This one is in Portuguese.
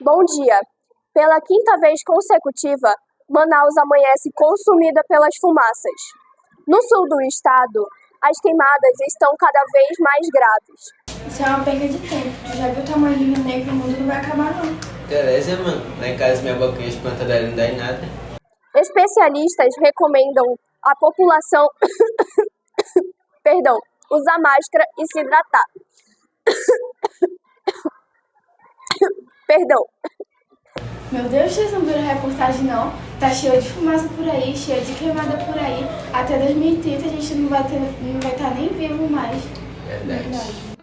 Bom dia. Pela quinta vez consecutiva, Manaus amanhece consumida pelas fumaças. No sul do estado, as queimadas estão cada vez mais graves. Isso é uma perda de tempo. Tu já viu o tamanho do Rio Negro? O mundo não vai acabar, não. Beleza, mano. Lá em casa minha boquinha de planta dela não dá em nada. Especialistas recomendam a população usar máscara e se hidratar. Meu Deus, vocês não viram a reportagem, não? Tá cheio de fumaça por aí, cheio de queimada por aí. Até 2030 a gente não vai estar nem vivo mais. Verdade.